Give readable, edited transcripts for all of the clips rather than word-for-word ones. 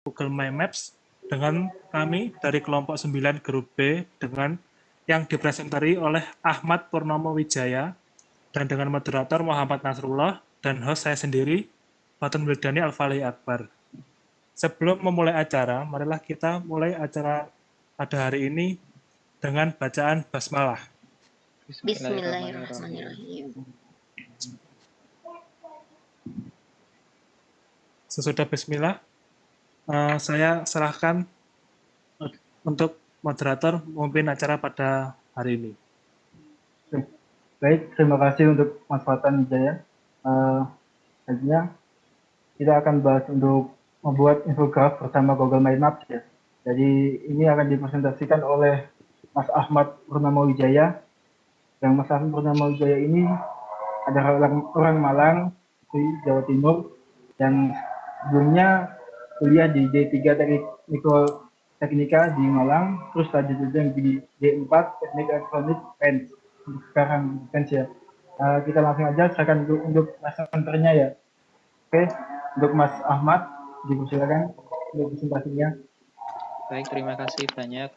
Google My Maps dengan kami dari kelompok 9 grup B dengan yang dipresentari oleh Ahmad Purnomo Wijaya dan dengan moderator Muhammad Nasrullah dan host saya sendiri, Fatun Wildani Al-Falahi Akbar. Sebelum memulai acara, marilah kita mulai acara pada hari ini dengan bacaan basmalah. Bismillahirrahmanirrahim. Sesudah bismillah, saya serahkan untuk moderator memimpin acara pada hari ini. Baik, terima kasih untuk Mas Fatan Wijaya. Selanjutnya kita akan bahas untuk membuat infograf bersama Google My Maps ya. Jadi ini akan dipresentasikan oleh Mas Ahmad Purnomo Wijaya. Yang Mas Ahmad Purnomo Wijaya ini adalah orang Malang di Jawa Timur dan sebelumnya kuliah di D3 Teknik Mikroteknika di Malang, terus lanjut di D4 Teknik Elektronik PENS. Untuk sekarang PENS ya. Kita langsung aja silakan untuk presenternya ya. Oke, untuk Mas Ahmad dipersilakan untuk presentasinya. Baik, terima kasih banyak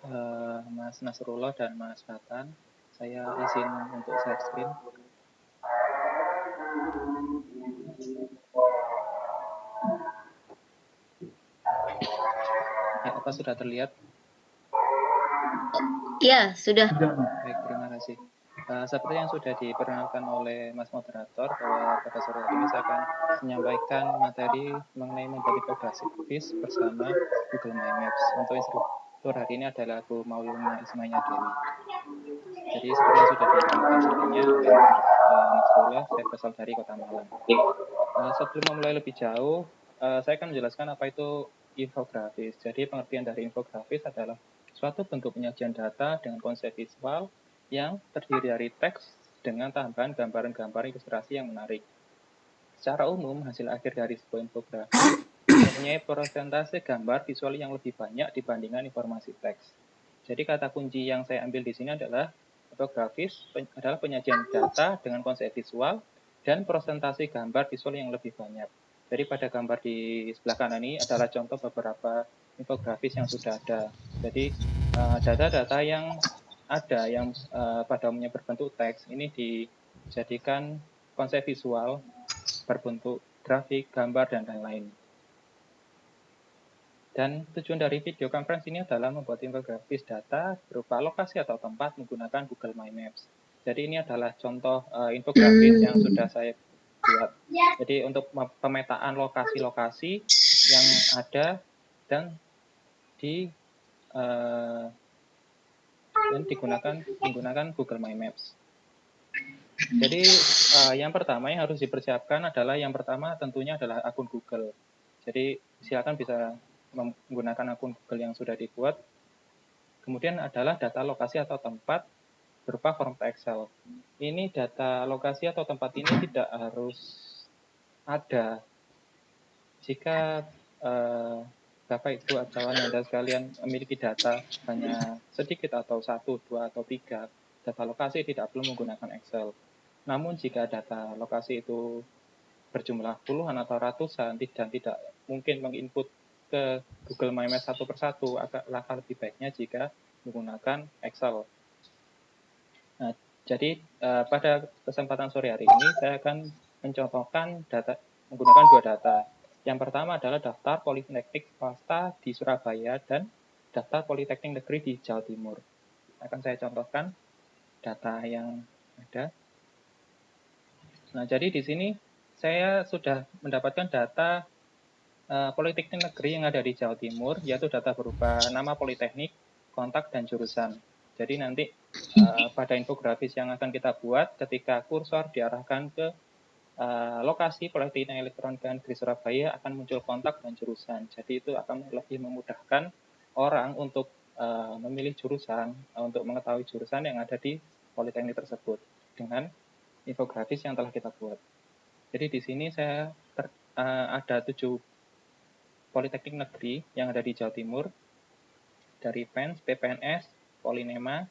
Mas Nasrullah dan Mas Fatan. Saya izin untuk share screen. Ya, apa sudah terlihat? Ya, sudah. Baik, terima kasih. Seperti yang sudah diperkenalkan oleh Mas Moderator, bahwa pada sore hari ini saya akan menyampaikan materi mengenai membuat infografis bersama Google My Maps. Untuk instruktur hari ini adalah Bu Mauluna Ismaya Dewi. Jadi seperti yang sudah diperkenalkan sebelumnya oleh Nasrullah, saya berasal dari Kota Malang. Sebelum memulai lebih jauh, saya akan menjelaskan apa itu infografis. Jadi pengertian dari infografis adalah suatu bentuk penyajian data dengan konsep visual yang terdiri dari teks dengan tambahan gambaran-gambar ilustrasi yang menarik. Secara umum, hasil akhir dari sebuah infografis mempunyai persentase gambar visual yang lebih banyak dibandingkan informasi teks. Jadi kata kunci yang saya ambil di sini adalah infografis adalah penyajian data dengan konsep visual dan persentase gambar visual yang lebih banyak. Jadi pada gambar di sebelah kanan ini adalah contoh beberapa infografis yang sudah ada. Jadi data-data yang ada yang pada umumnya berbentuk teks ini dijadikan konsep visual berbentuk grafik, gambar, dan lain-lain. Dan tujuan dari video conference ini adalah membuat infografis data berupa lokasi atau tempat menggunakan Google My Maps. Jadi ini adalah contoh infografis yang sudah saya buat. Jadi untuk pemetaan lokasi-lokasi yang ada dan digunakan Google My Maps. Jadi yang pertama yang harus dipersiapkan adalah yang pertama tentunya adalah akun Google. Jadi silakan bisa menggunakan akun Google yang sudah dibuat. Kemudian adalah data lokasi atau tempat berupa form Excel. Ini data lokasi atau tempat ini tidak harus ada. Jika Bapak Ibu atau Anda sekalian memiliki data hanya sedikit atau 1, 2, atau 3, data lokasi tidak perlu menggunakan Excel. Namun jika data lokasi itu berjumlah puluhan atau ratusan dan tidak mungkin menginput ke Google My Maps satu persatu, langkah lebih baiknya jika menggunakan Excel. Nah, jadi pada kesempatan sore hari ini saya akan mencontohkan data menggunakan 2 data. Yang pertama adalah daftar Politeknik swasta di Surabaya dan daftar Politeknik Negeri di Jawa Timur. Akan saya contohkan data yang ada. Nah, jadi di sini saya sudah mendapatkan data Politeknik Negeri yang ada di Jawa Timur, yaitu data berupa nama Politeknik, kontak, dan jurusan. Jadi nanti pada infografis yang akan kita buat, ketika kursor diarahkan ke lokasi Politeknik Elektronika Negeri Surabaya akan muncul kontak dan jurusan. Jadi itu akan lebih memudahkan orang untuk memilih jurusan, untuk mengetahui jurusan yang ada di Politeknik tersebut dengan infografis yang telah kita buat. Jadi di sini saya ada 7 Politeknik Negeri yang ada di Jawa Timur, dari PENS, PPNS, Polinema,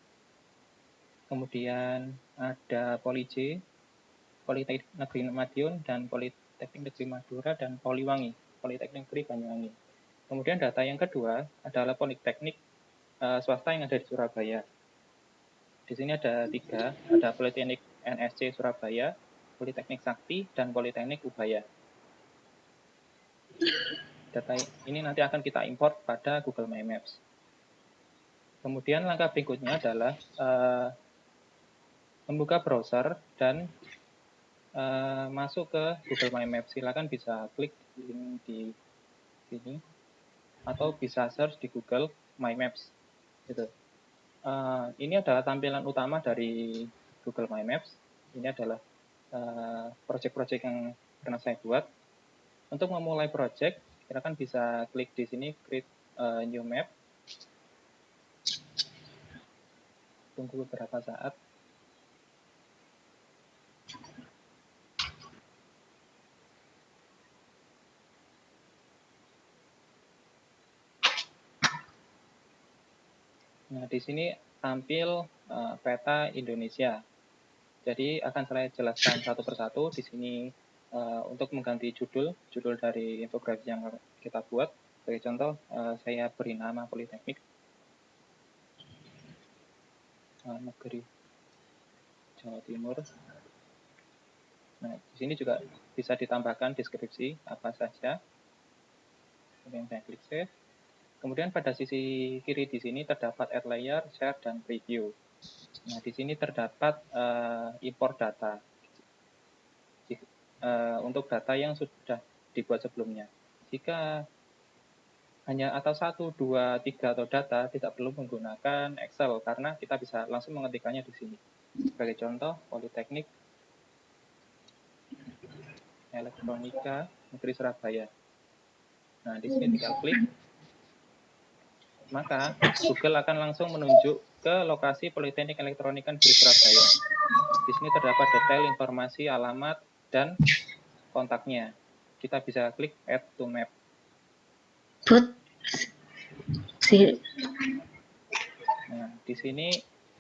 kemudian ada Poli-J, Politeknik Negeri Madiun, dan Politeknik Negeri Madura, dan Poliwangi, Politeknik Negeri Banyuwangi. Kemudian data yang kedua adalah politeknik swasta yang ada di Surabaya. Di sini ada 3, ada Politeknik NSC Surabaya, Politeknik Sakti, dan Politeknik Ubaya. Data ini nanti akan kita import pada Google My Maps. Kemudian langkah berikutnya adalah membuka browser dan masuk ke Google My Maps. Silakan bisa klik link di sini atau bisa search di Google My Maps. Gitu. Ini adalah tampilan utama dari Google My Maps. Ini adalah project-project yang pernah saya buat. Untuk memulai project, silakan bisa klik di sini create new map. Tunggu beberapa saat. Nah, di sini tampil peta Indonesia. Jadi akan saya jelaskan satu persatu di sini untuk mengganti judul dari infografis yang kita buat. Sebagai contoh, saya beri nama Politeknik Negeri Jawa Timur. Nah, di sini juga bisa ditambahkan deskripsi apa saja. Kemudian saya klik save. Kemudian pada sisi kiri di sini terdapat add layer, share, dan preview. Nah, di sini terdapat import data untuk data yang sudah dibuat sebelumnya. Jika hanya atau 1, 2, 3 atau data, tidak perlu menggunakan Excel karena kita bisa langsung mengetikkannya di sini. Sebagai contoh, Politeknik Elektronika Negeri Surabaya. Nah, di sini tinggal klik. Maka Google akan langsung menunjuk ke lokasi Politeknik Elektronika Negeri Surabaya. Di sini terdapat detail informasi, alamat, dan kontaknya. Kita bisa klik Add to Map. Nah, di sini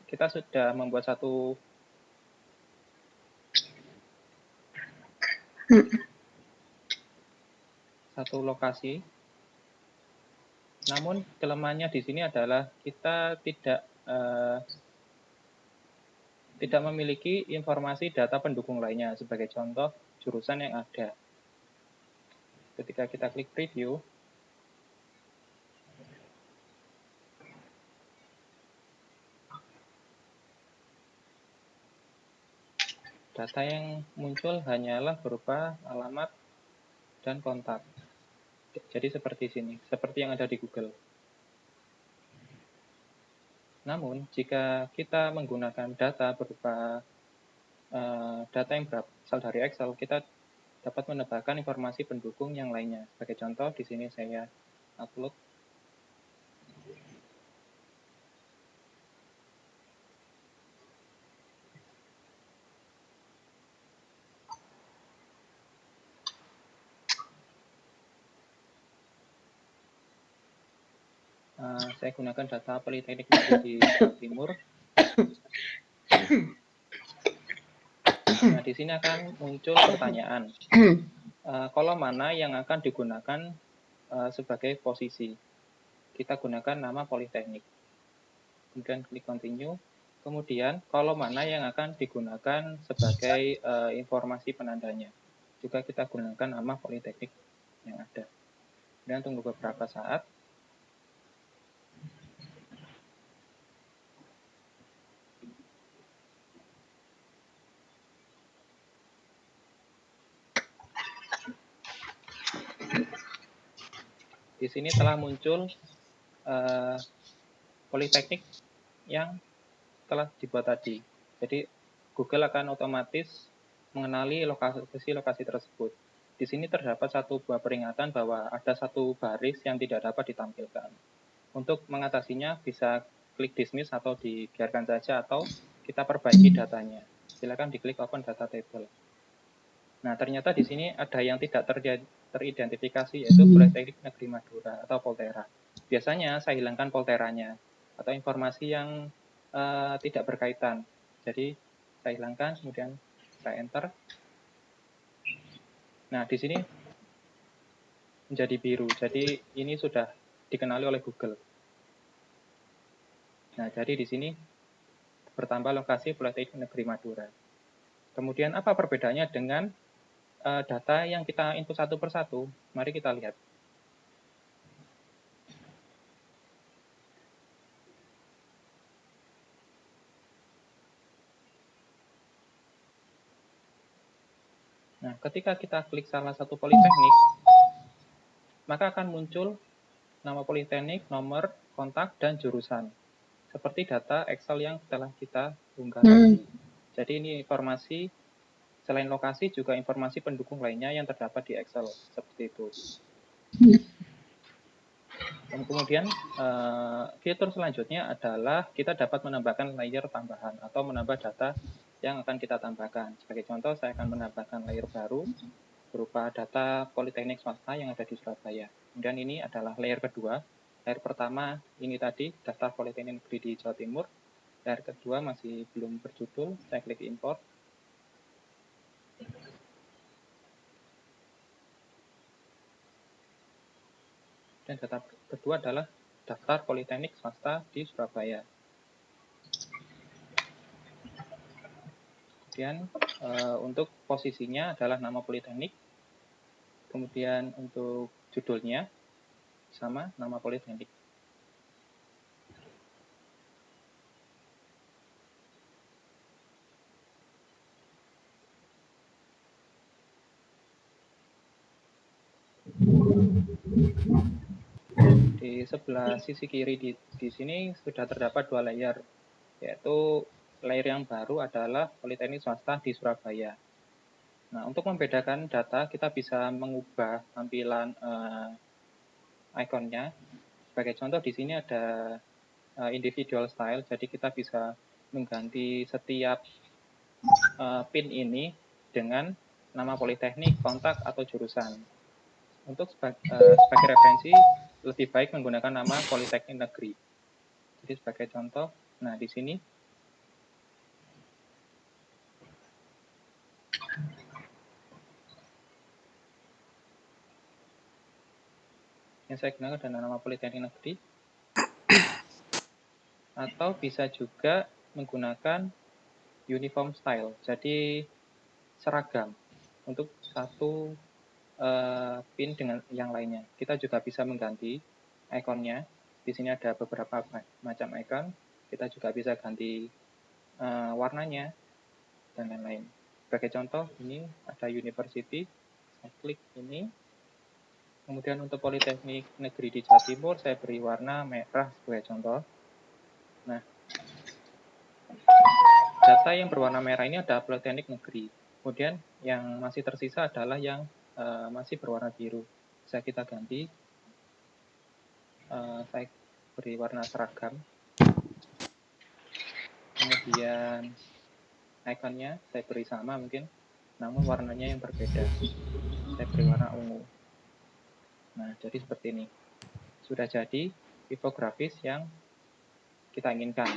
kita sudah membuat satu lokasi. Namun kelemahannya di sini adalah kita tidak memiliki informasi data pendukung lainnya. Sebagai contoh, jurusan yang ada. Ketika kita klik preview, data yang muncul hanyalah berupa alamat dan kontak. Jadi seperti sini, seperti yang ada di Google. Namun, jika kita menggunakan data berupa data yang berasal dari Excel, kita dapat menambahkan informasi pendukung yang lainnya. Sebagai contoh, di sini saya upload. Saya gunakan data Politeknik Negeri di Jawa Timur. Nah, di sini akan muncul pertanyaan. Kolom mana yang akan digunakan sebagai posisi? Kita gunakan nama Politeknik. Kemudian klik continue. Kemudian kolom mana yang akan digunakan sebagai informasi penandanya? Juga kita gunakan nama Politeknik yang ada. Dan tunggu beberapa saat. Di sini telah muncul Politeknik yang telah dibuat tadi. Jadi Google akan otomatis mengenali lokasi-lokasi tersebut. Di sini terdapat satu buah peringatan bahwa ada satu baris yang tidak dapat ditampilkan. Untuk mengatasinya bisa klik dismiss atau dibiarkan saja atau kita perbaiki datanya. Silakan diklik open data table. Nah, ternyata di sini ada yang tidak teridentifikasi, yaitu Politeknik Negeri Madura atau Poltera. Biasanya saya hilangkan Polteranya atau informasi yang tidak berkaitan. Jadi saya hilangkan, kemudian saya enter. Nah, di sini menjadi biru. Jadi ini sudah dikenali oleh Google. Nah, jadi di sini bertambah lokasi Politeknik Negeri Madura. Kemudian apa perbedaannya dengan data yang kita input satu persatu? Mari kita lihat. Nah, ketika kita klik salah satu politeknik, maka akan muncul nama politeknik, nomor, kontak, dan jurusan. Seperti data Excel yang telah kita unggah tadi. Jadi ini informasi, selain lokasi, juga informasi pendukung lainnya yang terdapat di Excel. Seperti itu. Dan kemudian fitur selanjutnya adalah kita dapat menambahkan layer tambahan atau menambah data yang akan kita tambahkan. Sebagai contoh, saya akan menambahkan layer baru berupa data politeknik swasta yang ada di Surabaya. Kemudian ini adalah layer kedua. Layer pertama ini tadi daftar politeknik negeri di Jawa Timur. Layer kedua masih belum berjudul, saya klik import. Dan data kedua adalah daftar politeknik swasta di Surabaya. Kemudian untuk posisinya adalah nama politeknik. Kemudian untuk judulnya sama nama politeknik. Di sebelah sisi kiri di sini sudah terdapat dua layer, yaitu layer yang baru adalah politeknik swasta di Surabaya. Nah, untuk membedakan data, kita bisa mengubah tampilan ikonnya. Sebagai contoh, di sini ada individual style, jadi kita bisa mengganti setiap pin ini dengan nama politeknik, kontak, atau jurusan. Untuk sebagai referensi, lebih baik menggunakan nama politeknik negeri. Jadi sebagai contoh, nah di sini yang saya gunakan adalah nama politeknik negeri, atau bisa juga menggunakan uniform style, jadi seragam untuk satu pin dengan yang lainnya. Kita juga bisa mengganti ikonnya. Di sini ada beberapa macam icon. Kita juga bisa ganti warnanya dan lain-lain. Sebagai contoh, ini ada university. Saya klik ini. Kemudian untuk politeknik negeri di Jawa Timur, saya beri warna merah sebagai contoh. Nah, data yang berwarna merah ini adalah politeknik negeri. Kemudian yang masih tersisa adalah yang masih berwarna biru. Bisa kita ganti. Saya beri warna seragam. Kemudian ikonnya saya beri sama mungkin, namun warnanya yang berbeda. Saya beri warna ungu. Nah, jadi seperti ini. Sudah jadi infografis yang kita inginkan.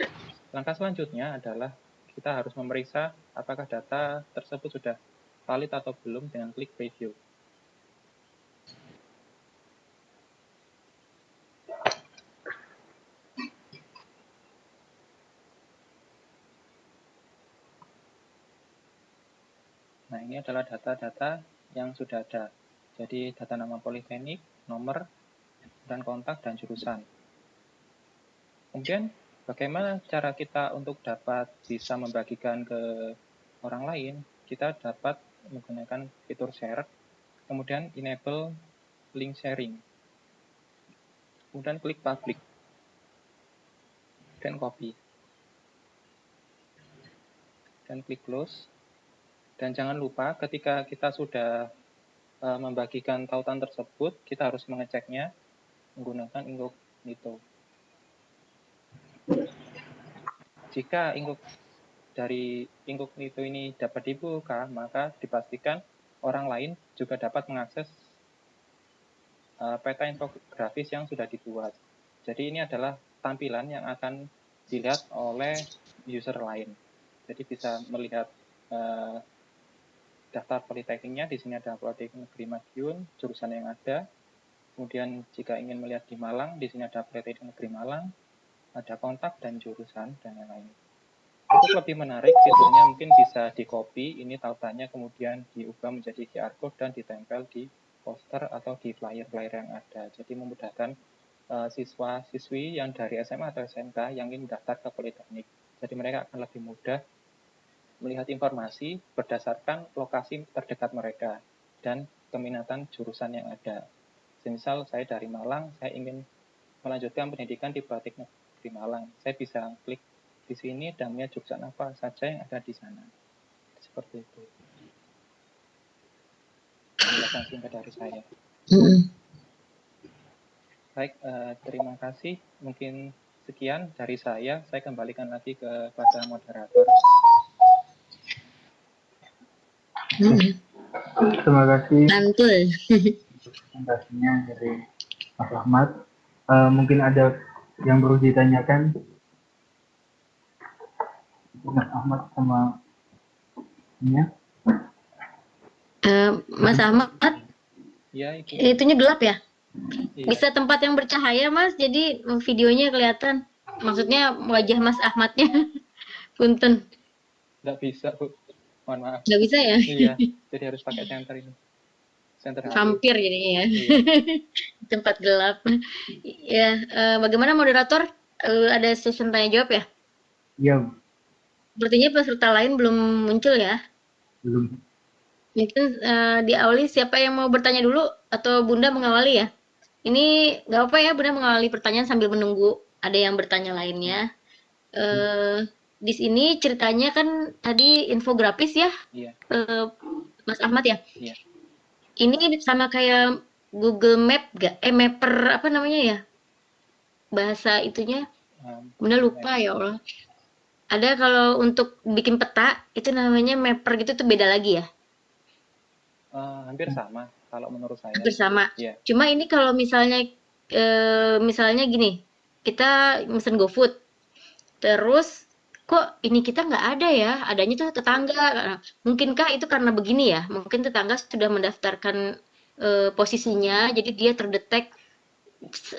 Langkah selanjutnya adalah kita harus memeriksa apakah data tersebut sudah valid atau belum dengan klik preview. Nah, ini adalah data-data yang sudah ada. Jadi data nama politeknik, nomor, dan kontak, dan jurusan. Kemudian bagaimana cara kita untuk dapat bisa membagikan ke orang lain? Kita dapat menggunakan fitur share, kemudian enable link sharing. Kemudian klik public, dan copy. Dan klik close. Dan jangan lupa ketika kita sudah membagikan tautan tersebut, kita harus mengeceknya menggunakan incognito. Jika dari incognito ini dapat dibuka, maka dipastikan orang lain juga dapat mengakses peta infografis yang sudah dibuat. Jadi ini adalah tampilan yang akan dilihat oleh user lain. Jadi bisa melihat daftar politekniknya. Di sini ada Politeknik Negeri Madiun, jurusan yang ada, Kemudian jika ingin melihat di Malang, di sini ada PT Negeri Malang, ada kontak dan jurusan dan lain-lain. Untuk lebih menarik, fiturnya mungkin bisa di-copy, ini tautannya kemudian diubah menjadi QR code dan ditempel di poster atau di flyer-flyer yang ada. Jadi memudahkan siswa-siswi yang dari SMA atau SMK yang ingin mendaftar ke Politeknik. Jadi mereka akan lebih mudah melihat informasi berdasarkan lokasi terdekat mereka dan keminatan jurusan yang ada. Semisal saya dari Malang, saya ingin melanjutkan pendidikan di Politeknik di Malang. Saya bisa klik di sini dan melihat jurusan apa saja yang ada di sana. Seperti itu. Penjelasan singkat dari saya. Baik, terima kasih. Mungkin sekian dari saya. Saya kembalikan lagi kepada moderator. Terima kasih Mantul. presentasinya dari Mas Ahmad. Mungkin ada yang perlu ditanyakan Mas Ahmad sama ini. Mas Ahmad, Ya, itu. itunya gelap ya? Iya. Bisa tempat yang bercahaya, Mas, jadi videonya kelihatan. Maksudnya wajah Mas Ahmadnya. Punten. Nggak bisa, Bu. Mohon maaf. Nggak bisa ya? Iya, jadi harus pakai center ini. Center HP. Hampir jadinya ya. Iya. Tempat gelap. Ya, bagaimana moderator? Ada session tanya jawab ya? Iya, Sepertinya peserta lain belum muncul ya. belum. Mungkin diawali siapa yang mau bertanya dulu atau Bunda mengawali ya? Ini nggak apa ya, Bunda mengawali pertanyaan sambil menunggu ada yang bertanya lainnya. Di sini ceritanya kan tadi infografis ya, Iya. Mas Ahmad ya? Iya. Ini sama kayak Google Map gak? Mapper apa namanya ya? Bahasa itunya, Bunda lupa ya Allah. Ada kalau untuk bikin peta, itu namanya mapper gitu tuh beda lagi ya? Hampir sama kalau menurut saya. Hampir sama. Iya. Cuma ini kalau misalnya gini, kita mesen GoFood, terus kok ini kita nggak ada ya, adanya tuh tetangga. Mungkinkah itu karena begini ya? Mungkin tetangga sudah mendaftarkan posisinya, jadi dia terdetek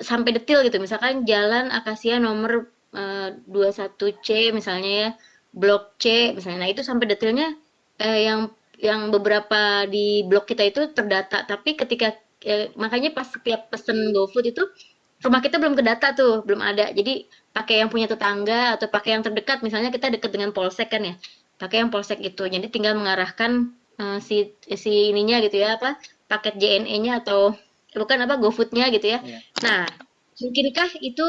sampai detil gitu. Misalkan Jalan Akasia nomor 21C misalnya ya, blok C misalnya. Nah, itu sampai detilnya yang beberapa di blok kita itu terdata, tapi ketika makanya pas setiap pesen GoFood itu rumah kita belum kedata tuh, belum ada. Jadi pakai yang punya tetangga atau pakai yang terdekat, misalnya kita dekat dengan polsek kan ya, pakai yang polsek itu. Jadi tinggal mengarahkan si ininya gitu ya, apa paket JNE-nya atau bukan apa GoFood-nya gitu ya. Iya. Nah, mungkinkah itu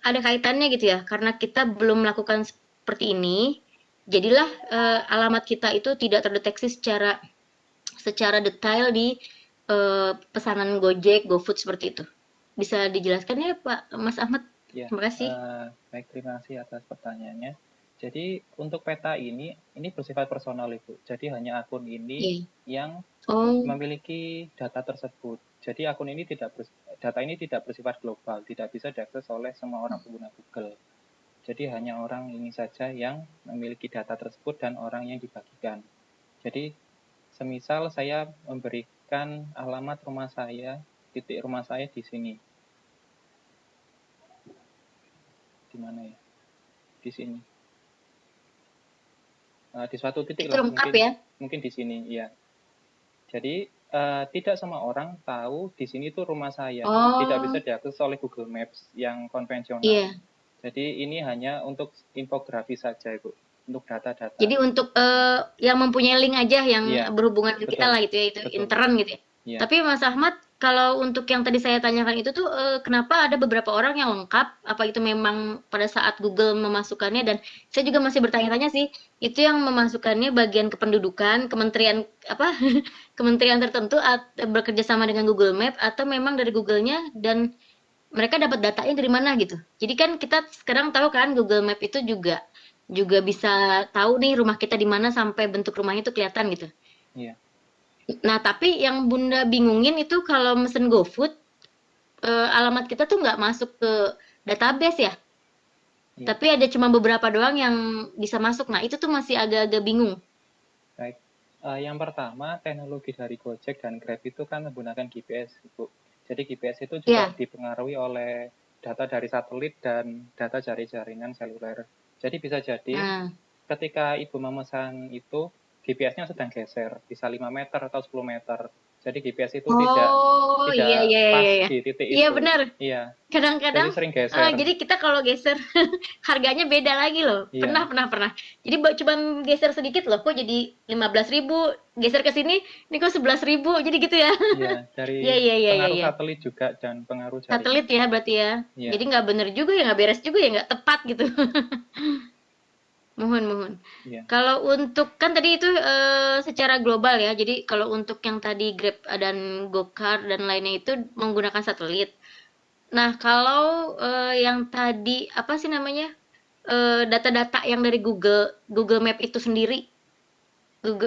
ada kaitannya gitu ya? Karena kita belum melakukan seperti ini, jadilah alamat kita itu tidak terdeteksi secara detail di pesanan Gojek, GoFood seperti itu. Bisa dijelaskan ya Pak Mas Ahmad? Ya, Terima kasih. baik, terima kasih atas pertanyaannya. Jadi untuk peta ini bersifat personal Ibu. Jadi hanya akun ini yang memiliki data tersebut. Jadi akun ini data ini tidak bersifat global, tidak bisa diakses oleh semua orang pengguna Google. Jadi hanya orang ini saja yang memiliki data tersebut dan orang yang dibagikan. Jadi semisal saya memberikan alamat rumah saya, titik rumah saya di sini. Di mana ya? Di sini. Di suatu titik lah, mungkin di sini, ya. Jadi tidak semua orang tahu di sini itu rumah saya, tidak bisa diakses oleh Google Maps yang konvensional. Iya. Jadi ini hanya untuk infografis saja, Ibu, untuk data-data. Jadi untuk yang mempunyai link aja yang berhubungan dengan kita lah gitu ya, itu intern gitu ya. Iya. Tapi Mas Ahmad, kalau untuk yang tadi saya tanyakan itu tuh kenapa ada beberapa orang yang lengkap? Apa itu memang pada saat Google memasukkannya? Dan saya juga masih bertanya-tanya sih, itu yang memasukkannya bagian kependudukan, kementerian apa, kementerian tertentu bekerja sama dengan Google Map atau memang dari Google-nya dan mereka dapat datanya dari mana gitu? Jadi kan kita sekarang tahu kan Google Map itu juga bisa tahu nih rumah kita di mana sampai bentuk rumahnya itu kelihatan gitu. Iya. Nah, tapi yang Bunda bingungin itu kalau mesen GoFood, alamat kita tuh nggak masuk ke database ya. Tapi ada cuma beberapa doang yang bisa masuk. Nah, itu tuh masih agak-agak bingung. Baik. Yang pertama, teknologi dari Gojek dan Grab itu kan menggunakan GPS, Ibu. Jadi GPS itu juga Iya. dipengaruhi oleh data dari satelit dan data dari jaringan seluler. Jadi bisa jadi Nah. ketika ibu memesan itu GPS-nya sedang geser, bisa 5 meter atau 10 meter. Jadi GPS itu Oh, iya, tidak iya, pas iya, iya. di titik Iya, itu. benar. Iya, jadi Kadang-kadang, sering geser. jadi kita kalau geser harganya beda lagi loh. Iya, Pernah. Jadi cuman geser sedikit loh, kok jadi 15.000, geser ke sini, ini kok 11.000, jadi gitu ya. iya, Iya, dari iya, iya, iya, pengaruh iya. satelit juga dan pengaruh jaringan. Satelit ya berarti ya. Iya, Jadi nggak bener juga ya, nggak beres juga ya, nggak tepat gitu. Mohon. iya. Kalau untuk kan tadi itu secara global ya. Jadi kalau untuk yang tadi Grab dan Gokar dan lainnya itu menggunakan satelit. Nah, kalau yang tadi apa sih namanya? Data-data yang dari Google Map itu sendiri.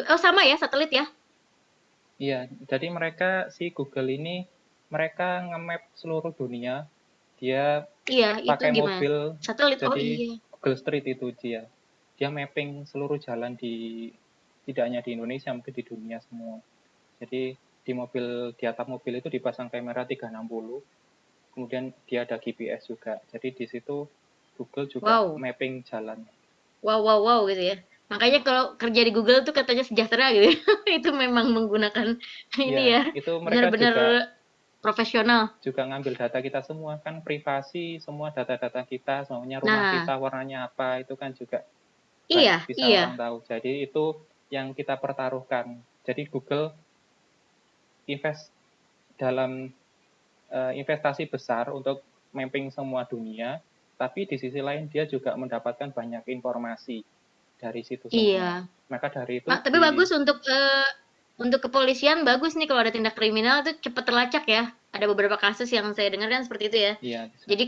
Oh sama ya, satelit ya? Iya, jadi mereka si Google ini mereka nge-map seluruh dunia. Dia Iya, itu pakai gimana? mobil, Satelit. Oh jadi iya. Google Street itu dia. Dia mapping seluruh jalan di tidak hanya di Indonesia, mungkin di dunia semua. Jadi di atap mobil itu dipasang kamera 360, kemudian dia ada GPS juga. Jadi di situ Google juga Wow. mapping jalan. Wow gitu ya. Makanya kalau kerja di Google tuh katanya sejahtera gitu ya. Itu memang menggunakan ini Ya, ya, itu mereka benar-benar profesional. juga ngambil data kita semua, kan privasi, semua data-data kita, semuanya rumah Nah, kita warnanya apa, itu kan juga bisa iya. orang tahu. Jadi itu yang kita pertaruhkan. Jadi Google invest dalam investasi besar untuk mapping semua dunia, tapi di sisi lain dia juga mendapatkan banyak informasi dari situ semua. Iya. Maka dari itu Tapi bagus untuk kepolisian bagus nih kalau ada tindak kriminal tuh cepet terlacak ya. Ada beberapa kasus yang saya dengar kan seperti itu ya. Iya, bisa. Jadi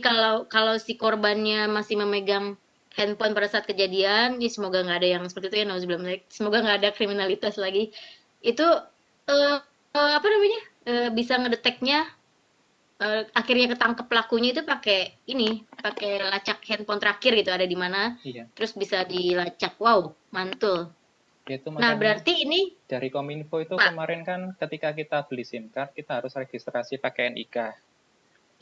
kalau si korbannya masih memegang handphone pada saat kejadian, ya semoga nggak ada yang seperti itu ya, nauzubillah. Semoga nggak ada kriminalitas lagi. Itu apa namanya? Bisa ngedeteknya akhirnya ketangkep pelakunya itu pakai lacak handphone terakhir gitu ada di mana, Iya. terus bisa dilacak. Wow, mantul. Itu Nah, makanya berarti ini dari Kominfo itu Pak, kemarin kan ketika kita beli SIM card, kita harus registrasi pakai NIK. Nah,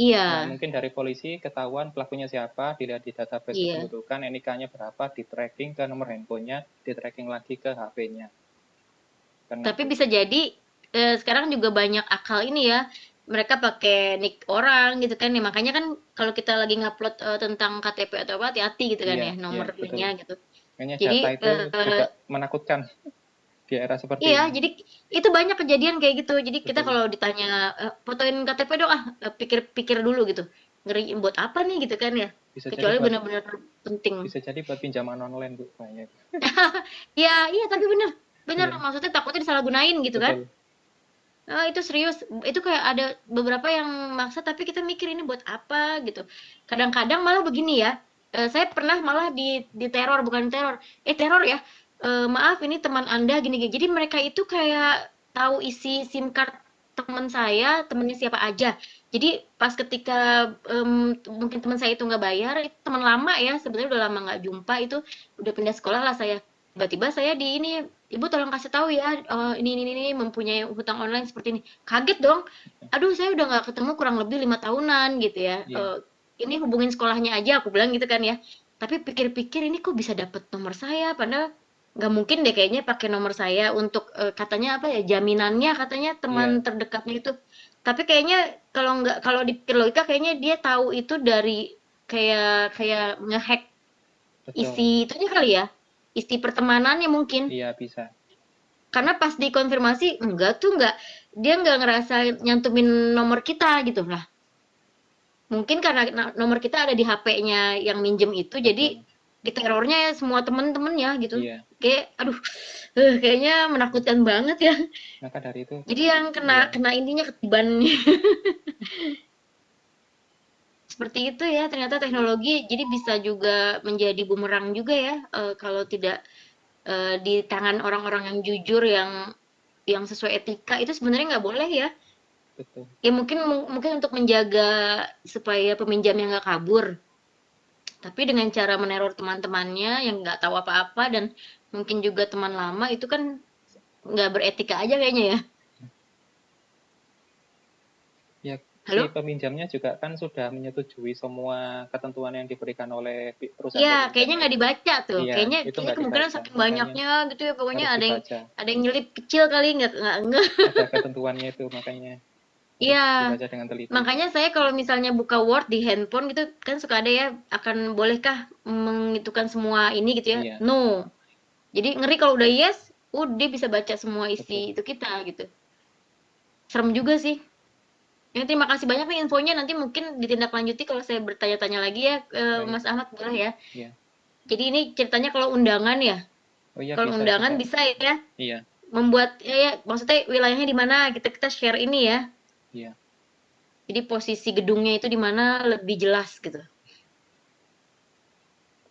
iya, mungkin dari polisi ketahuan pelakunya siapa, dilihat di database iya. kependudukan, NIK-nya berapa, di-tracking ke nomor handphonenya, di-tracking lagi ke HP-nya. Kan Tapi gitu. bisa jadi sekarang juga banyak akal ini ya. Mereka pakai nick orang gitu kan ya. Makanya kan kalau kita lagi ngupload tentang KTP atau apa hati-hati gitu kan Iya, ya iya, betul. nomornya gitu. Kayaknya Jadi data itu juga menakutkan di era seperti iya, ini. jadi itu banyak kejadian kayak gitu. Jadi kita Betul. kalau ditanya fotoin KTP dong pikir-pikir dulu gitu. Ngeri buat apa nih gitu kan ya. Bisa jadi Kecuali buat benar-benar penting. bisa jadi buat pinjaman online, Bu, banyak. Ya, iya tapi bener Iya, maksudnya takutnya disalahgunain gitu kan. betul. Itu serius, itu kayak ada beberapa yang maksa tapi kita mikir ini buat apa gitu. Kadang-kadang malah begini ya, saya pernah malah diteror, bukan teror, teror ya. Maaf ini teman Anda gini-gini. Jadi mereka itu kayak tahu isi SIM card teman saya, temennya siapa aja. Jadi pas ketika mungkin teman saya itu nggak bayar, itu teman lama ya, sebenarnya udah lama nggak jumpa, itu udah pindah sekolah lah saya. Tiba-tiba saya di ini, Ibu tolong kasih tahu ya, ini mempunyai hutang online seperti ini. Kaget dong. Aduh, saya udah nggak ketemu kurang lebih 5 tahunan gitu ya. Iya, Ini hubungin sekolahnya aja, aku bilang gitu kan ya. Tapi pikir-pikir ini kok bisa dapet nomor saya, padahal nggak mungkin deh kayaknya pakai nomor saya untuk katanya apa ya jaminannya katanya iya, teman terdekatnya itu. Tapi kayaknya kalau dipikir logika kayaknya dia tahu itu dari kayak kayak ngehack betul. isi itunya kali ya, isi pertemanannya mungkin. Iya, bisa. Karena pas dikonfirmasi, dia nggak ngerasa nyantumin nomor kita gitu lah. Mungkin karena nomor kita ada di HP-nya yang minjem itu, jadi Betul. diterornya semua temen-temennya gitu. Iya. Kayak, aduh, kayaknya menakutkan banget ya. Maka dari itu, Jadi yang iya, kena intinya ketiban. Seperti itu ya, ternyata teknologi jadi bisa juga menjadi bumerang juga ya, kalau tidak di tangan orang-orang yang jujur yang sesuai etika itu sebenarnya nggak boleh ya. betul. Ya mungkin mungkin untuk menjaga supaya peminjamnya nggak kabur. Tapi dengan cara meneror teman-temannya yang nggak tahu apa-apa dan mungkin juga teman lama itu kan nggak beretika aja kayaknya ya. Ya, Halo? peminjamnya juga kan sudah menyetujui semua ketentuan yang diberikan oleh perusahaan Iya, peminjam kayaknya ya. nggak dibaca tuh. Iya, Kayaknya itu kayaknya nggak kemungkinan dibaca, saking makanya banyaknya gitu ya. Pokoknya harus ada dibaca. yang nyelip kecil kali nggak. Ada ketentuannya itu, makanya harus Iya. dibaca dengan teliti. Makanya saya kalau misalnya buka Word di handphone gitu kan suka ada ya, akan bolehkah mengitukan semua ini gitu ya? Iya, No. Jadi ngeri kalau udah yes, dia bisa baca semua isi betul. itu kita gitu. Serem juga sih. Ya, terima kasih banyak nih infonya. Nanti mungkin ditindaklanjuti kalau saya bertanya-tanya lagi ya, Baik, Mas Ahmad boleh ya. iya. Jadi ini ceritanya kalau undangan ya. Oh iya, Kalau bisa undangan juga. bisa ya Iya, membuat ya maksudnya wilayahnya di mana kita share ini ya. iya. Jadi posisi gedungnya itu di mana lebih jelas gitu.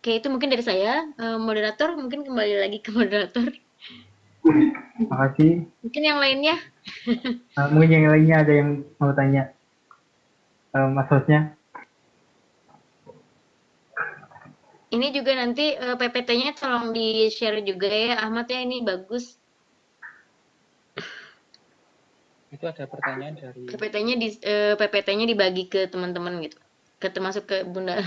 Oke, itu mungkin dari saya. Moderator mungkin kembali lagi ke moderator. Makasih. Mungkin yang lainnya. Mungkin yang lainnya ada yang mau tanya, Mas hostnya. Ini juga nanti PPT-nya tolong di-share juga ya, Ahmad ya, ini bagus. Itu ada pertanyaan dari PPT-nya dibagi ke teman-teman gitu. Termasuk ke Bunda.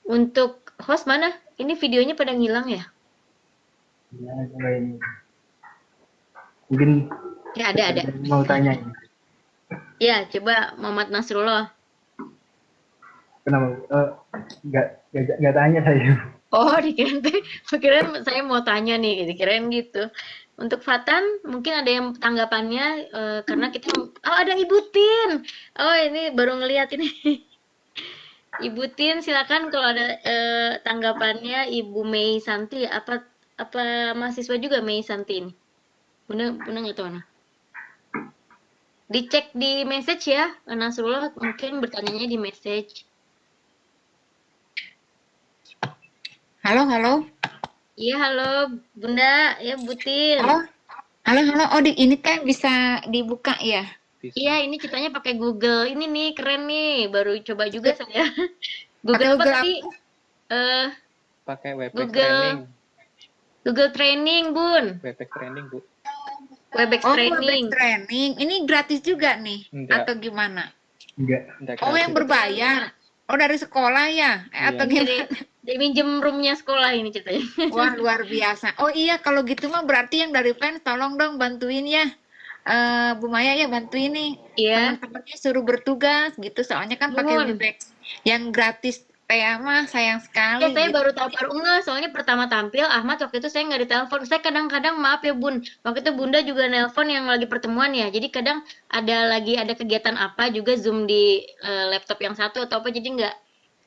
Untuk host mana? Ini videonya pada ngilang ya? Ya, coba ini. Mungkin Ya ada. yang mau tanya ini. Ya, coba Muhammad Nasrullah. Kenapa? Nggak tanya saya. Oh, dikirain saya mau tanya nih, dikirain gitu. Untuk Fatan, mungkin ada yang tanggapannya karena kita ada Ibu Tin. Oh, ini baru ngelihat ini. Ibu Tin, silakan kalau ada tanggapannya Ibu Mei Santi apa mahasiswa juga Mei Santi ini. Bunda nggak tahu mana. Dicek di message ya, Nasrullah mungkin bertanyanya di message. Halo, halo. Iya, halo Bunda, ya Butin. Halo. Oh, ini kan bisa dibuka ya? bisa. Iya, ini ceritanya pakai Google. Ini nih, keren nih. Baru coba juga saya. Pakai Google apa Google tadi? Pakai Webex Google Training. Google Training, Bun. Webex Training, Bu. Webex Oh, Training. Webex Training. Ini gratis juga nih? Enggak. Atau gimana? Enggak. Oh, yang berbayar. Oh, dari sekolah ya? Atau Ini gimana? dari minjem roomnya sekolah ini ceritanya. Wah, luar biasa. Oh iya, kalau gitu mah berarti yang dari fans tolong dong bantuin ya. Bu Maya ya bantuin nih. Iya. Teman-temannya suruh bertugas gitu. Soalnya kan pakai Nuhun. Webex yang gratis. Mah sayang sekali. Ya, saya gitu. baru nggak, soalnya pertama tampil Ahmad waktu itu saya nggak ditelepon. Saya kadang-kadang maaf ya Bun, waktu itu Bunda juga nelpon yang lagi pertemuan ya. Jadi kadang ada kegiatan apa juga Zoom di laptop yang satu atau apa, jadi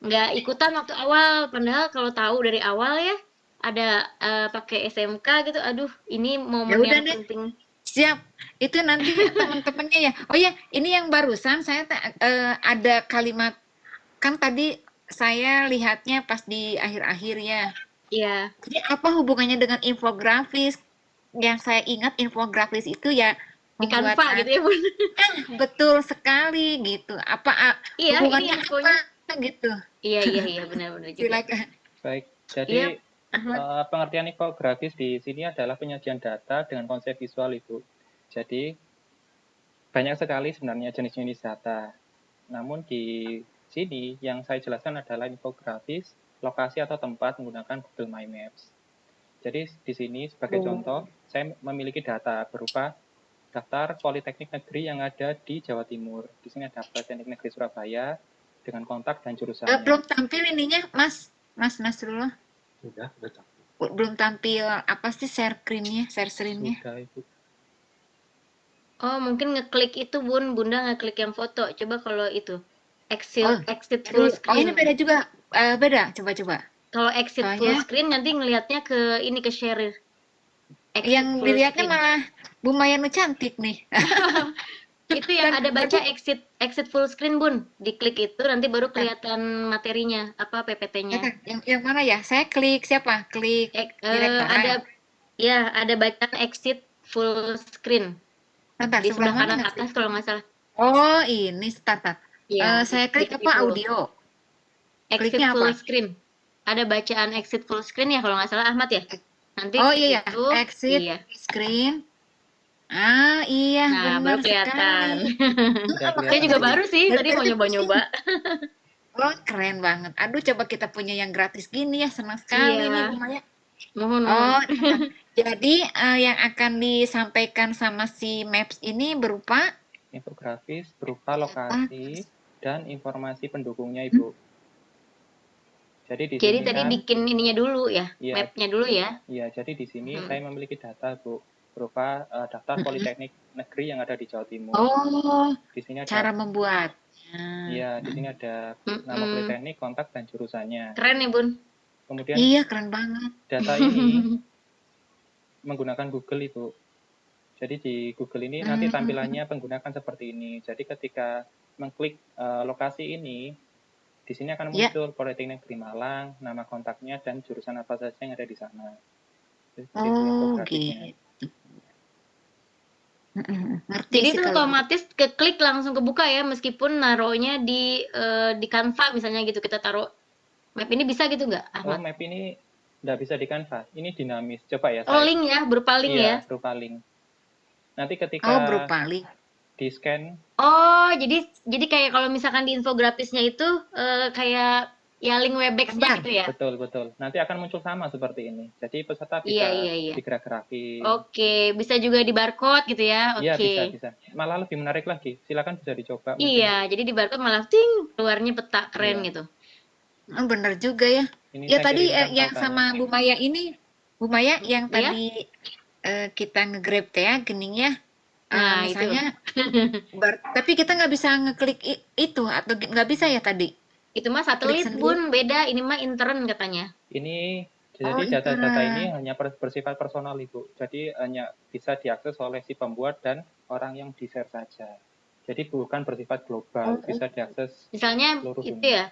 nggak ikutan waktu awal. Padahal kalau tahu dari awal ya ada pakai SMK gitu. Aduh, ini momen Ya udah yang deh. penting. Siap, itu nanti teman-temannya ya. Oh ya, ini yang barusan saya ada kalimat, kan tadi saya lihatnya pas di akhir-akhir ya. Iya. Jadi apa hubungannya dengan infografis? Yang saya ingat infografis itu ya Di Canva membuat gitu ya Bun. betul sekali gitu. Iya, ini Hubungannya infonya. apa gitu? Iya benar-benar juga. Silakan. Baik. Jadi Iya, Ahmad. pengertian infografis di sini adalah penyajian data dengan konsep visual, Ibu. Jadi banyak sekali sebenarnya jenis-jenis data. Namun di sini yang saya jelaskan adalah infografis lokasi atau tempat menggunakan Google My Maps. Jadi di sini sebagai contoh, saya memiliki data berupa daftar politeknik negeri yang ada di Jawa Timur. Di sini ada Politeknik Negeri Surabaya dengan kontak dan jurusannya. Belum tampil ininya, Mas Nasrullah. Sudah tampil. Belum tampil apa sih share screen-nya? Sudah, Ibu. Oh, mungkin ngeklik itu Bunda ngeklik yang foto. Coba kalau itu exit full screen. Oh, ini beda juga. Beda, coba. Kalau exit full Soalnya screen nanti ngelihatnya ke share. yang dilihatnya malah Bu Maya nu cantik nih. Itu yang ada baca exit full screen, Bun. Diklik itu nanti baru kelihatan materinya, apa PPT-nya. Yang mana ya? Saya klik siapa? Klik ada bacaan exit full screen. Bentar, di sebelah kanan atas kalau nggak salah. Oh, ini start. Ya, saya klik apa audio? Exit full screen. Ada bacaan exit full screen ya kalau nggak salah Ahmad ya. Nanti iya. Exit screen. Iya, Nah, baru benar kelihatan. sekali. Udah Saya kelihatan juga sih. baru sih, tadi mau nyoba-nyoba. Oh, keren banget. Aduh, coba kita punya yang gratis gini ya, senang sekali nih Iya, Bu Maya. mohon. Oh, nah, jadi yang akan disampaikan sama si Maps ini berupa Infografis berupa apa? lokasi dan informasi pendukungnya, Ibu. Jadi di Jadi sini tadi kan, bikin ininya dulu ya, ya, mapnya dulu ya. ya, jadi di sini Hmm. saya memiliki data, Bu, berupa daftar politeknik negeri yang ada di Jawa Timur. Oh, Di sini ada, cara membuat. ya, di sini ada nama politeknik, kontak, dan jurusannya. Keren nih, Bun. Kemudian Iya, keren banget. data ini menggunakan Google, Ibu. Jadi di Google ini nanti tampilannya pengguna akan seperti ini. Jadi ketika mengklik lokasi ini, di sini akan Ya. muncul Politeknik Negeri Malang, nama kontaknya, dan jurusan apa saja yang ada di sana. Jadi itu Oh, infografisnya. gitu. Ngerti Jadi sih itu kalau otomatis keklik langsung kebuka ya, meskipun naruhnya di Canva misalnya gitu, kita taruh map ini bisa gitu nggak, Oh, Ahmad? map ini nggak bisa di Canva. Ini dinamis. Coba ya, Oh, saya. link ya, berupa link Iya, ya. berupa link. Nanti Oh, ketika berupa link. di scan, Oh, jadi kayak kalau misalkan di infografisnya itu kayak ya link Webex-nya Gambar. gitu ya. betul. Nanti akan muncul sama seperti ini. Jadi peserta Iya, bisa iya. digerak-gerakin. Oke, bisa juga di barcode gitu ya. Iya, Oke. bisa. Malah lebih menarik lagi. Silakan bisa dicoba. Mungkin. Iya, jadi di barcode malah ting keluarnya peta keren Iya. gitu. Oh, bener juga ya. Ini Ya saya tadi kirimkan yang pautanya. sama Bu Maya ini, Bu Maya yang Iya? tadi kita nge-grab teh ya, gening ya. Nah, Misalnya, tapi kita nggak bisa ngeklik itu atau nggak bisa ya tadi? Itu mah Klik satelit, sendiri. Bun. Beda, ini mah intern katanya. Ini Oh, jadi data-data intern. ini hanya bersifat personal, Ibu. Jadi hanya bisa diakses oleh si pembuat dan orang yang di-share saja. Jadi bukan bersifat global, bisa diakses Misalnya seluruh itu dunia. ya.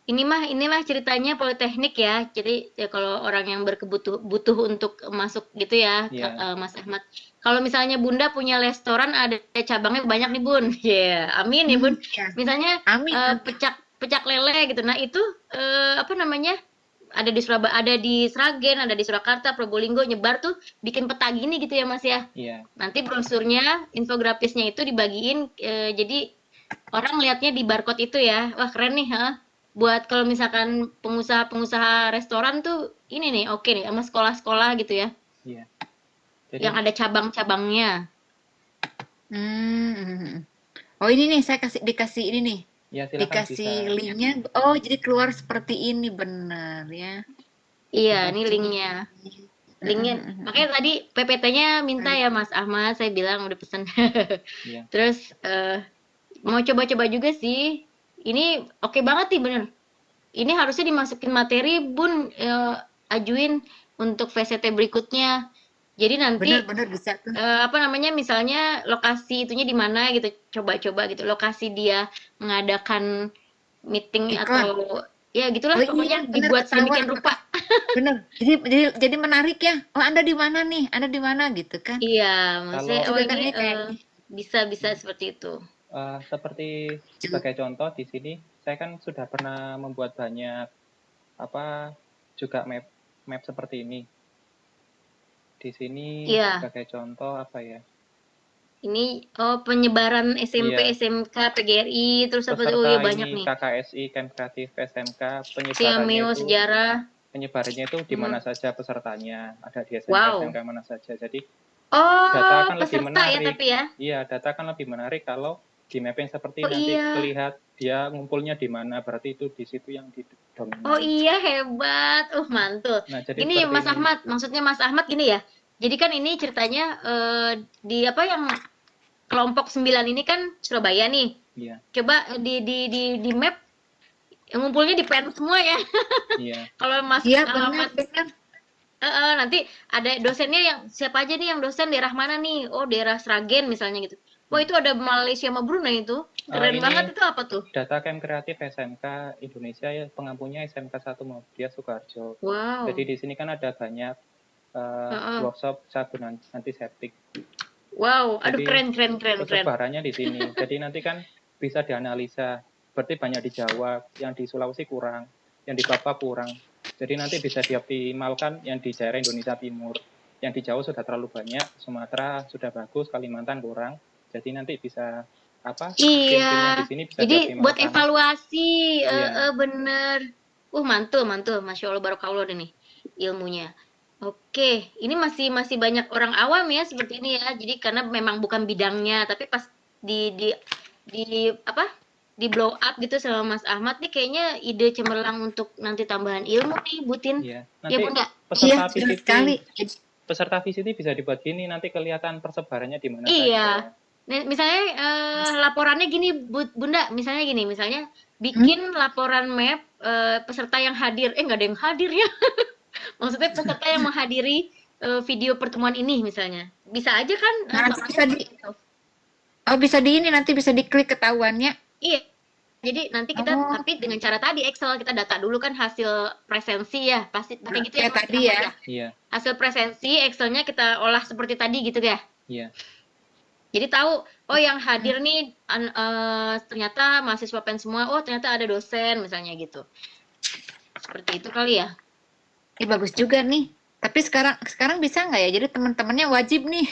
Inilah ceritanya Politeknik ya. Jadi ya kalau orang yang butuh untuk masuk gitu ya, Iya. Mas Ahmad. Kalau misalnya Bunda punya restoran ada cabangnya banyak nih, Bun. Ya, amin ya, Bun. Ya. Misalnya Amin. pecak lele gitu. Nah, itu apa namanya? Ada di Surabaya, ada di Sragen, ada di Surakarta, Probolinggo, nyebar tuh bikin peta gini gitu ya, Mas ya. Iya. Nanti brosurnya, infografisnya itu dibagiin jadi orang lihatnya di barcode itu ya. Wah, keren nih, ha. Buat kalau misalkan pengusaha-pengusaha restoran tuh ini nih, oke nih sama sekolah-sekolah gitu ya. Iya. Jadi Yang ada cabang-cabangnya. Oh, ini nih saya dikasih ini nih. ya silakan Dikasih bisa. linknya. Oh, jadi keluar seperti ini benar ya. Iya, ini linknya. Makanya tadi PPT-nya minta ya Mas Ahmad, saya bilang udah pesen. Iya. Terus mau coba-coba juga sih. Ini oke banget nih bener. Ini harusnya dimasukin materi, Bun, ajuin untuk VCT berikutnya. Jadi nanti Benar bisa tuh. apa namanya, misalnya lokasi itunya di mana gitu, coba-coba gitu. Lokasi dia mengadakan meeting Iklan. atau ya gitulah, Oh, iya, pokoknya bener, dibuat ketahuan. sedemikian rupa. Bener. Jadi menarik ya. Oh, Anda di mana nih? Anda di mana gitu kan? Iya, maksudnya Juga kan ini ini kayak bisa seperti itu. Seperti sebagai contoh di sini, saya kan sudah pernah membuat banyak juga map seperti ini. Di sini Iya. sebagai contoh apa ya? Ini penyebaran SMP, Iya. SMK, PGRI, terus apa tuh? Peserta Ya banyak ini nih. KKSI, Camp Kreatif, SMK, Siameo, sejarah. penyebarannya itu di mana saja pesertanya, ada di SMK, Wow. SMK mana saja. Jadi Oh, data akan lebih peserta ya menarik. tapi ya. Iya, data akan lebih menarik kalau di mapping seperti Oh, nanti iya. terlihat dia ngumpulnya di mana, berarti itu di situ yang didominasi. Oh iya, hebat. Mantul. Nah, jadi Gini seperti Mas ini. Ahmad, maksudnya Mas Ahmad gini ya. Jadi kan ini ceritanya di apa yang kelompok 9 ini kan Surabaya nih. Iya. Coba di map ngumpulnya di pen semua ya. Iya. Kalau Mas Iya, Ahmad benar. nanti ada dosennya yang siapa aja nih yang dosen daerah mana nih? Oh, daerah Sragen misalnya gitu. Wah, itu ada Malaysia sama Brunei itu. Keren Ini banget itu apa tuh? Data Camp Kreatif SMK Indonesia ya, pengampunya SMK 1 Muhammadiyah Sukoharjo. Wow. Jadi di sini kan ada banyak workshop sabun antiseptik. Wow, aduh Jadi, keren. Persebarannya di sini. Jadi nanti kan bisa dianalisa. Berarti banyak di Jawa, yang di Sulawesi kurang, yang di Papua kurang. Jadi nanti bisa dioptimalkan yang di daerah Indonesia Timur. yang di Jawa sudah terlalu banyak, Sumatera sudah bagus, Kalimantan kurang. Jadi nanti bisa skill-skillnya Iya. di sini bisa Jadi buat dioptimalkan. evaluasi, Iya, bener. Mantul, mantul. Masya Allah, barokallah deh nih ilmunya. Oke, ini masih banyak orang awam ya seperti ini ya. Jadi karena memang bukan bidangnya, tapi pas di apa? Di blow up gitu sama Mas Ahmad nih kayaknya ide cemerlang untuk nanti tambahan ilmu nih, Butin. iya. Ya, Nanti Bunda. Iya, peserta benar PCT sekali. peserta VCT bisa dibuat gini, nanti kelihatan persebarannya di mana Iya. saja. Nah, misalnya laporannya gini, Bunda, misalnya gini, misalnya Hmm? bikin laporan map peserta yang hadir, nggak ada yang hadir ya. Maksudnya peserta yang menghadiri video pertemuan ini misalnya. Bisa aja kan Nah, nanti namanya bisa di, seperti itu. bisa di ini, nanti bisa diklik ketahuannya. Iya. Jadi nanti kita Oh, tapi dengan cara tadi Excel kita data dulu kan hasil presensi ya, pasti pakai gitu ya kayak Mas tadi Ahmad ya. ya. Iya, Hasil presensi Excelnya kita olah seperti tadi gitu ya. iya. Jadi tahu, oh yang hadir nih ternyata mahasiswa PEN semua, oh ternyata ada dosen misalnya gitu. Seperti itu kali ya. Bagus juga nih. Tapi sekarang bisa nggak ya? Jadi teman-temannya wajib nih.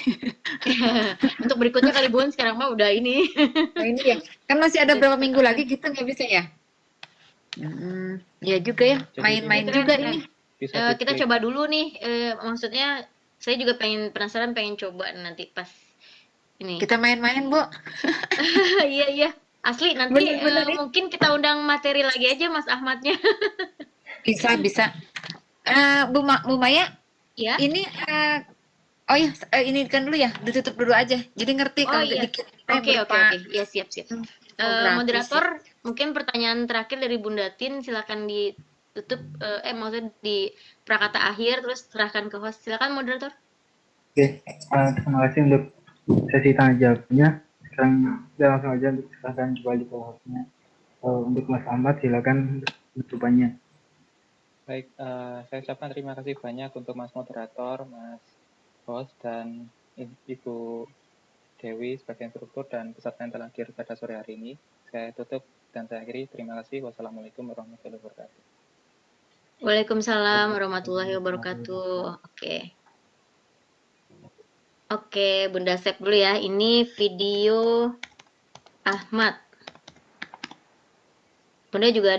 Untuk berikutnya kali Bun, sekarang mah udah ini. Nah, ini ya. Kan masih ada berapa minggu lagi gitu nggak bisa ya? Ya juga ya. Jadi Main-main Keren, juga keren. ini. bisa Kita diklik. coba dulu nih, maksudnya saya juga penasaran pengen coba nanti pas ini. Kita main-main, Bu. Iya, iya. Asli nanti Bener-bener nih. mungkin kita undang materi lagi aja Mas Ahmadnya. Bisa, bisa. Bu Maya, Ya. ini oh ya, ini kan dulu ya, ditutup dulu aja. Jadi ngerti Oh kalau iya. dikit Oke, oke, berupa oke. Ya, siap, siap. infografis. Moderator, mungkin pertanyaan terakhir dari Bunda Tin, silakan ditutup, maksudnya di prakata akhir, terus serahkan ke host. Silakan moderator. Oke, terima kasih untuk sesi tanya jawabnya. Sekarang kita langsung aja untuk silakan kembali ke hostnya. Untuk Mas Ahmad, silakan tutupannya. Baik, saya ucapkan terima kasih banyak untuk Mas Moderator, Mas Host, dan Ibu Dewi sebagai instruktur dan peserta yang telah hadir pada sore hari ini. Saya tutup dan saya akhiri. Terima kasih. Wassalamualaikum warahmatullahi wabarakatuh. Waalaikumsalam warahmatullahi wabarakatuh. Oke. Oke, Bunda save dulu ya. Ini video Ahmad. Bunda juga